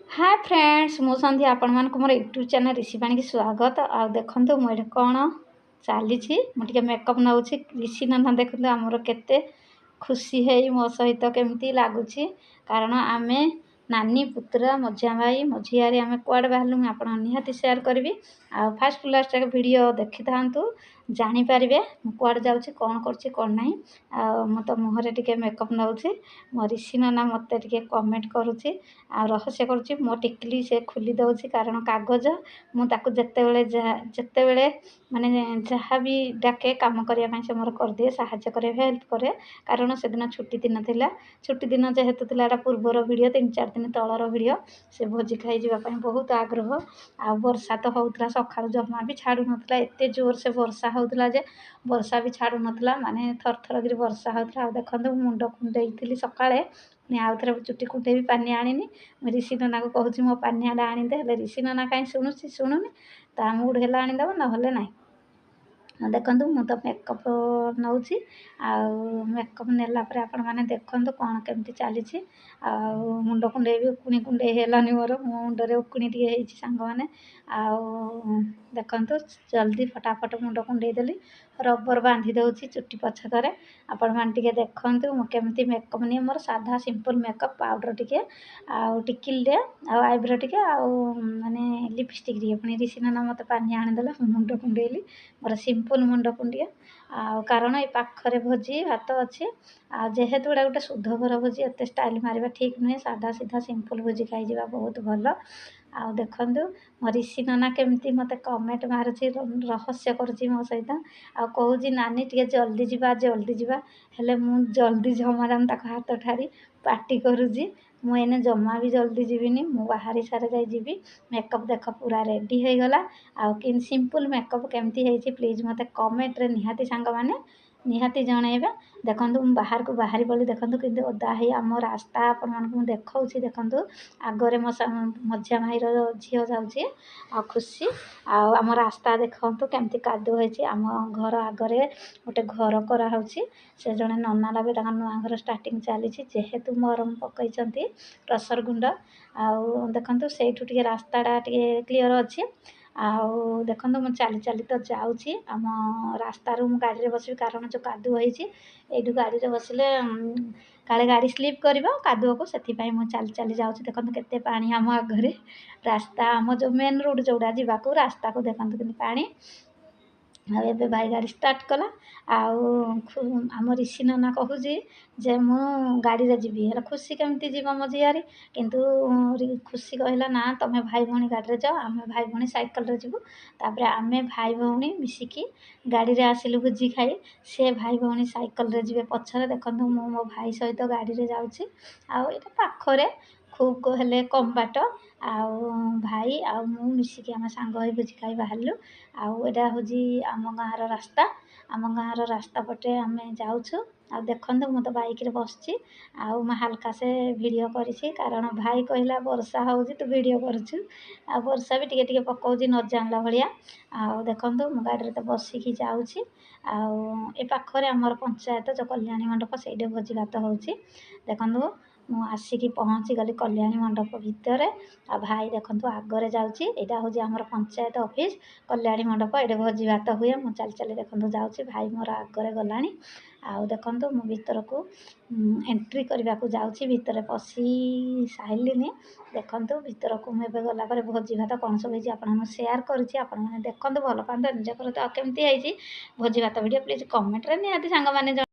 hi friends मु संध्या आपण मान मोर यूट्यूब चैनल ऋषि पाणी की स्वागत आ देखंतु मोर कौन चली मुझे मेकअप नौ ऋषि नना देखते आमर केते खुशी है मो सहित केमती लगुच कारण आमे नानी पुतरा मझिया भाई मझियारी आम कुआड़े बाहर आप निहाती सेयार करी आ फास्ट लास्ट वीडियो देखी था जानीपर कुआड़े जाऊँगी कौन कर कौन ना मो तो मुहर टे मेकअप नौ मो ऋषि नना मत कमेंट करुच्ची आ रहस्य करुच्ची मो टिकली से खोली दौर कारण कागज मुझे जिते बड़े माने जहाँ भी डाके कम करने से मोर कर दिए साहाଯ୍य करे हेल्प करे कारण से दिन छुट्टी दिन थिला छुट्टी दिन जेहेतु थिला पूर्वर वीडियो 3-4 दिन तलर वीडियो से भोजी खाई जावाई बहुत आग्रह आ वर्षा तो होता सका जमा भी छाड़ू नाला एत जोर से वर्षा होता जे वर्षा भी छाड़ू नाला माने थर थर कि वर्षा होता देखो मुंड कुंडई सकाଳେ आउ थे चुटी कुंडे भी पानी आनी ऋषि नना को कहूँ मो पानियाला आनीदे ऋषि नना कहीं शुणुनी ता मुड है आनीदेव ना देखो मु तो मेकअप नौ मेकअप नेला आपण मैंने देखु कौन केमती चली मुंड कुंडे भी उकुणी कुंडे हेलानी मोर मो मुंडे उकुणी टे सांग मैंने देखु जल्दी फटाफट मुंड कुंडे देली रबर बांधी दौची चुटी पछकरे आपण मैंने देखु मुझे मेकअप नहीं मोर साधा सिंपल मेकअप पाउडर टिके टिकिल आईब्रो टिके माने लिपस्टिक टे पुणी ऋषि नना मत पानी आनीदेला मुंड कुंडेली मोर सिंपल मुंड कुंडिया कारण ये पाखरे भोजी भात अच्छे जेहेतु गुड़ा गोटे शुद्ध घर भोजी एत स्टाइल मारिबा ठीक नुहे साधा सीधा सिंपल भोजी खाई बहुत भल आ देखु मो ऋषि नना केमती मत कमेंट मारुची रहस्य करुच्ची मो सहित आ कहूँ नानी टे जल्दी जावा हेले मु जल्दी जमा हाथ ठारी पार्टी करुची मुझे जमा भी जल्दी जीविनी मु बाहरी सारे जी मेकअप देख पूरा रेडी हो गला आ सिंपल मेकअप केमती है प्लीज मत कमेंट रे निहाती सांग माने निहाती जनइबा देखो बाहर को बाहरी पड़ी देखो कि ओदा है आम रास्ता आपको देखा देखो आगरे मो मझिया भाईर झील जाऊँगी आ खुशी आम रास्ता देखो केमती कादुଅ होती आम घर आगरे गोटे घर कराऊँ से जड़े नना भी नुआ घर स्टार्टिंग चली जेहेतु मरम पकई प्रेसर गुंड आउ देखो से रास्ताटा क्लीयर अच्छी आउ देखो मुझे चली चली तो जाऊँगी आम रास्तार मु गाड़ी में बस कारण जो कादुଅ होती गाड़ी में बसले काले गाड़ी स्लीप कर कादुଅ को से चली चली जाऊँगी देखो केते पानी आम आगे रास्ता आम जो मेन रोड जोड़ा जावाक रास्ता को देखो कि पानी आबे भाई गाड़ी स्टार्ट कला आम ऋषि नना कहूँ जे मु गाड़ी रे जीवी है खुशी केमती जीव मो झियारी किंतु खुशी कहला ना तुम्हें भाई भौणी गाड़ी रे जाओ आम भाई भौणी साइकिल रे जीवु तापर आमे भाई भौणी मिसिकी गाड़ी रे आसिलु भोजी खाई से भाई भौणी साइकिल रे जीवे पछरे देखो मु मो भाई सहित गाड़ी रे जाऊँगी आउ एटा पाखरे खूब हेले कम बाट भाई आउ मु मिसिकी आम सांग होई भोजी खाई बाहरलु आउटा हूँ आम गाँव रास्ता आम गाँव रास्ता पटे आम जाऊँ आ देखो मु तो बाइक रे बसची हल्का से वीडियो करी कारण भाई कहला वर्षा हो तू वीडियो करुचु आ वर्षा भी टिके टिके पकाउची न जानला भलिया आ देखो मु गाड़ी तो बसिकी जाऊँगी ए पाखरे आमर पंचायत जो कल्याणी मंडप से भोजी भात होची देखो मु आसिकी पहुँची गली कल्याणी मंडप भितर आ भाई देखो आगरे जाऊँगी यहाँ हूँ आमर पंचायत ऑफिस कल्याणी मंडप ये भोजी भात हुए मु चली चली देखो जाऊँगी भाई मोर आगरे गलानी आउ देखो मु भीतर को एंट्री करने को जाऊँगी भितर पशि सारे देखो भीतर को मुझे गला भोजी भात कौन सब होती आपको सेयार करें देखो भल पाते निज कर केमती भोजी भात वीडियो प्लीज कमेंट रे निहाती सांग माने